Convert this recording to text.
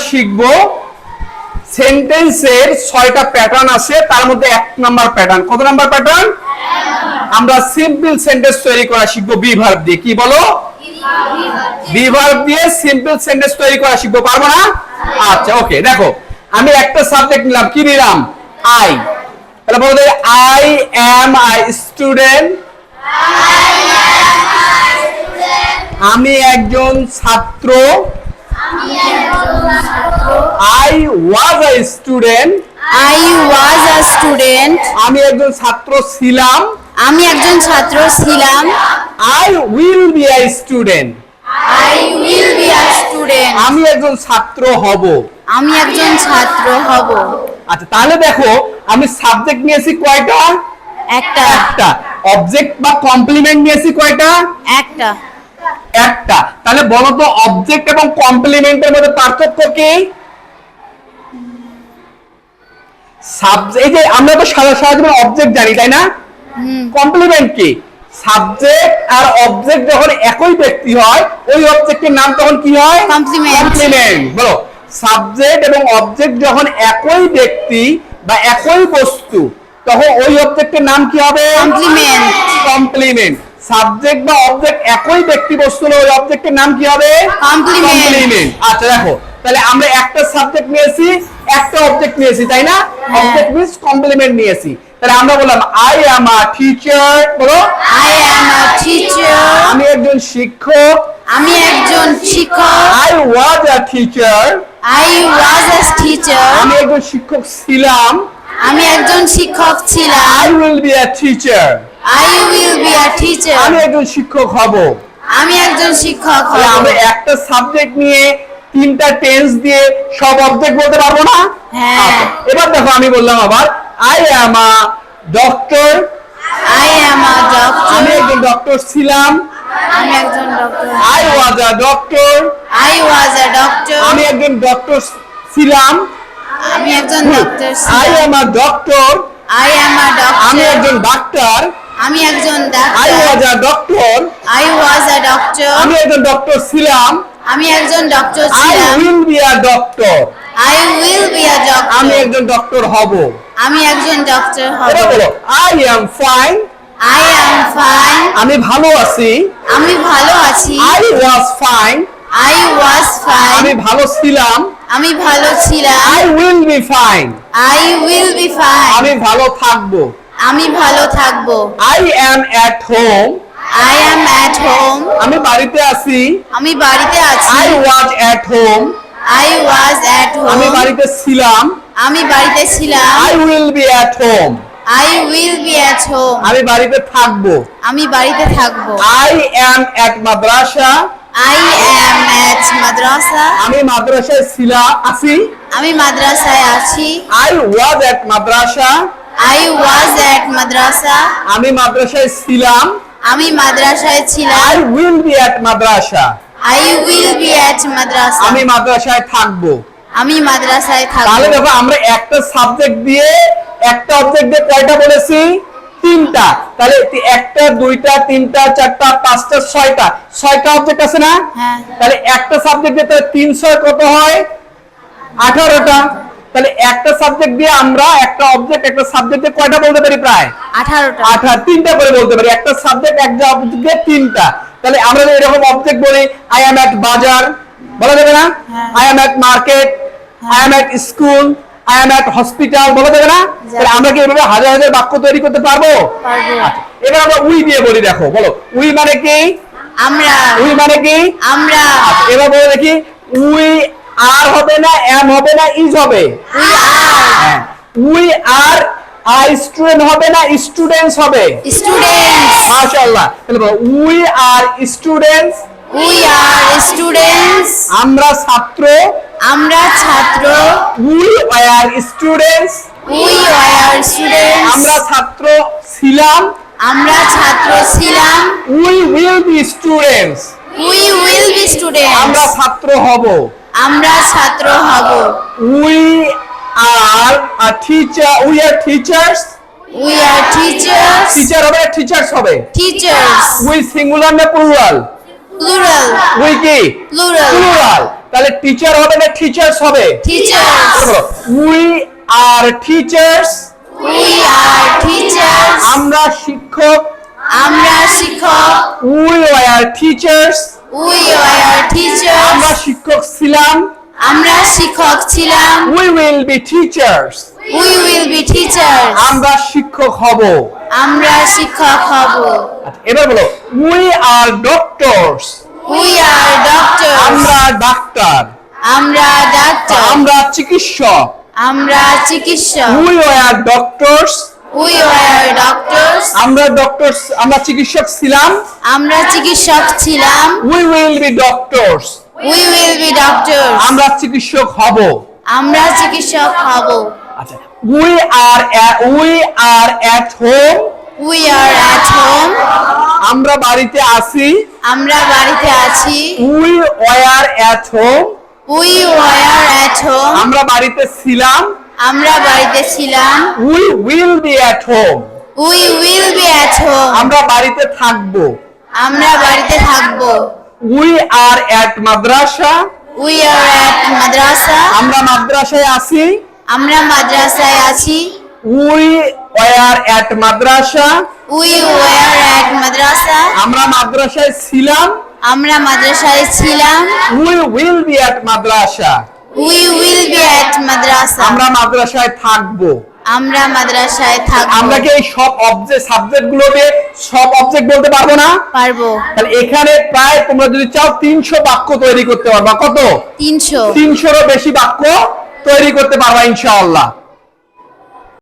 শিখব সেন্টেন্সের 6টা প্যাটার্ন আছে, তার মধ্যে 1 নাম্বার প্যাটার্ন। কত নাম্বার প্যাটার্ন? আমরা সিম্পল সেন্টেন্স তৈরি করা শিখব বি ভার্ব দিয়ে। কি বলো? বি ভার্ব দিয়ে সিম্পল সেন্টেন্স তৈরি করা শিখব। পারবো না? আচ্ছা ওকে, দেখো আমি একটা সাবজেক্ট নিলাম। কি নিলাম? আই। তাহলে বলো আই অ্যাম আই স্টুডেন্ট। আমি একজন ছাত্র। I was a student. I was a student. আমি একজন ছাত্র ছিলাম। আমি একজন ছাত্র ছিলাম। I will be a student. I will be a student. আমি একজন ছাত্র হব। আমি একজন ছাত্র হব। আচ্ছা তাহলে দেখো আমি সাবজেক্ট নিয়েছি কয়টা? একটা। একটা। অবজেক্ট বা কমপ্লিমেন্ট নিয়েছি কয়টা? একটা। একটা। তাহলে বলো তো অবজেক্ট এবং কমপ্লিমেন্টের মধ্যে পার্থক্য কি? এই যে আমরা তো সাধারণত অবজেক্ট জানি তাই না? কমপ্লিমেন্ট কি? সাবজেক্ট আর অবজেক্ট যখন একই ব্যক্তি হয় ওই অবজেক্টের নাম তখন কি হয়? কমপ্লিমেন্ট। কমপ্লিমেন্ট। বলো সাবজেক্ট এবং অবজেক্ট যখন একই ব্যক্তি বা একই বস্তু তখন ওই অবজেক্টের নাম কি হবে? কমপ্লিমেন্ট। কমপ্লিমেন্ট। সাবজেক্ট বা অবজেক্ট একই ব্যক্তি বস্তু হলে ওই অবজেক্টের নাম কি হবে? কমপ্লিমেন্ট। আচ্ছা দেখো তাহলে আমরা একটা সাবজেক্ট নিয়েছি একটা অবজেক্ট নিয়েছি তাই না? অবজেক্ট মিন্স কমপ্লিমেন্ট নিয়েছি। তাহলে আমরা বললাম আই অ্যাম আ টিচার। বলো I am a teacher. আমি একজন শিক্ষক। আমি একজন শিক্ষক। I was a teacher. I was a teacher. আমি একজন শিক্ষক ছিলাম। আমি একজন শিক্ষক ছিলাম। I will be a teacher. I will be a teacher. আমি একজন শিক্ষক হব। আমি একজন শিক্ষক হব। তাহলে আমরা একটা সাবজেক্ট নিয়ে 3টা টেন্স দিয়ে সব অবজেক্ট বলতে পারবো না? হ্যাঁ। আচ্ছা, এবার দেখো আমি বললাম আবার I am a doctor. I am a doctor. আমি একজন ডক্টর ছিলাম। আমি একজন doctor. I was a doctor. I was a doctor. আমি একজন ডক্টর ছিলাম। আমি একজন ডক্টর I ছিলাম। am a doctor. I am a আমি doctor. একজন ডাক্তার। আমি একজন I doctor. was a doctor. I was a doctor. আমি একজন ডক্টর ছিলাম। আমি একজন ডক্টর I ছিলাম। will be a doctor. I will be a আমি doctor. একজন ডক্টর হব। আমি একজন ডক্টর হব। এবার বলো I am fine. I am fine. আমি ভালো আছি। আমি ভালো আছি। I was fine. I was আমি fine. ভালো ছিলাম। আমি ভালো ছিলাম। I will be fine. I will be fine. আমি ভালো থাকবো। আমি ভালো থাকবো। I am at home. I am at home. আমি বাড়িতে আছি। আমি বাড়িতে আছি। I was at home. I was at আমি home. বাড়িতে ছিলাম। আমি বাড়িতে ছিলাম। I will be at home. I will be at home. আমি বাড়িতে থাকবো। আমি বাড়িতে থাকবো। I am at madrasa. I am at madrasa. আমি মাদ্রাসায় আছি। আমি মাদ্রাসায় আছি। I was at madrasa. I was at madrasa. আমি মাদ্রাসায় ছিলাম। আমি মাদ্রাসায় ছিলাম। I will be at madrasa. I will be at madrasa. আমি মাদ্রাসায় থাকবো। আমি মাদ্রাসায় তাহলে থাকবো। দেখো আমরা একটা সাবজেক্ট দিয়ে একটা অবজেক্ট দিয়ে কয়টা বলেছি? 3টা। তাহলে 1টা 2টা 3টা 4টা 5টা 6টা 6টা অবজেক্ট আছে না? হ্যাঁ। তাহলে একটা সাবজেক্ট দিয়ে তাহলে 3 6 কত হয়? 18টা। তাহলে একটা সাবজেক্ট দিয়ে আমরা একটা অবজেক্ট একটা সাবজেক্ট দিয়ে কয়টা বলতে পারি? প্রায় 18টা। 3টা করে বলতে পারি। একটা সাবজেক্ট একটা অবজেক্ট দিয়ে 3টা। তাহলে আমরা যদি এরকম অবজেক্ট বলি I am at বাজার বলা যাবে না? হ্যাঁ। I am at market. I am at school. I am at hospital বলা যাবে না? তাহলে আমরা কি এভাবে হাজার হাজার বাক্য তৈরি করতে পারবো? পারবো। আচ্ছা, এবার আমরা উই দিয়ে বলি। দেখো বলো উই মানে কি? আমরা। উই মানে কি? আমরা। আচ্ছা, এবার বলে দেখি উই আর হবে না এম হবে না ইজ হবে? We are we are I student হবে না স্টুডেন্টস হবে? students. মাশাআল্লাহ। তাহলে বলো we are students. We are students. আমরা ছাত্র। আমরা ছাত্র। We are students. We were students. আমরা ছাত্র ছিলাম। আমরা ছাত্র ছিলাম। We will be students. We will be আমরা students. ছাত্র হব। আমরা ছাত্র হব। We are a teacher we are teachers. We are teachers. Teacher হবে না টিচার্স হবে? Teachers. উই সিঙ্গুলার না প্লুরাল? Plural. উই কি? Plural. প্লুরাল। তাহলে টিচার হবে না টিচার্স হবে? teachers. We are teachers, We are teachers. আমরা শিক্ষক। আমরা শিক্ষক। We are teachers, We are teachers. আমরা শিক্ষক ছিলাম। আমরা শিক্ষক ছিলাম। We will be teachers, We will be teachers. আমরা শিক্ষক হব। আমরা শিক্ষক হব। আচ্ছা, এবার বলো we are doctors, We are doctors. আমরা ডাক্তার। আমরা ডাক্তার। আমরা চিকিৎসক। আমরা চিকিৎসক। We are doctors, We are doctors. আমরা ডক্টরস, আমরা চিকিৎসক ছিলাম। আমরা চিকিৎসক ছিলাম। We will be doctors, We will be doctors. আমরা চিকিৎসক হব। আমরা চিকিৎসক হব। আচ্ছা, we are at home, We are at home. আমরা বাড়িতে আছি। আমরা বাড়িতে আছি। We were at home, We were at home. আমরা বাড়িতে ছিলাম। আমরা বাড়িতে ছিলাম। We will be at home, We will be at home. আমরা বাড়িতে থাকবো। আমরা বাড়িতে থাকব। We are at Madrasa, We are at madrasa. আমরা মাদ্রাসায় আছি। আমরা মাদ্রাসায় আছি। We were at Madrasa, We were at madrasa. আমরা মাদ্রাসায় ছিলাম। আমরা মাদ্রাসায় ছিলাম। We will be at Madrasa, We will be at madrasa. আমরা মাদ্রাসায় থাকবো। আমরা মাদ্রাসায় থাকব। আমরা কি এই সব সাবজেক্ট গুলোকে সব অবজেক্ট বলতে পারবো না? পারবো। তাহলে এখানে প্রায় তোমরা যদি চাও 300 বাক্য তৈরি করতে পারবা। কত? 300। 300 বেশি বাক্য তৈরি করতে পারবা ইনশাআল্লাহ।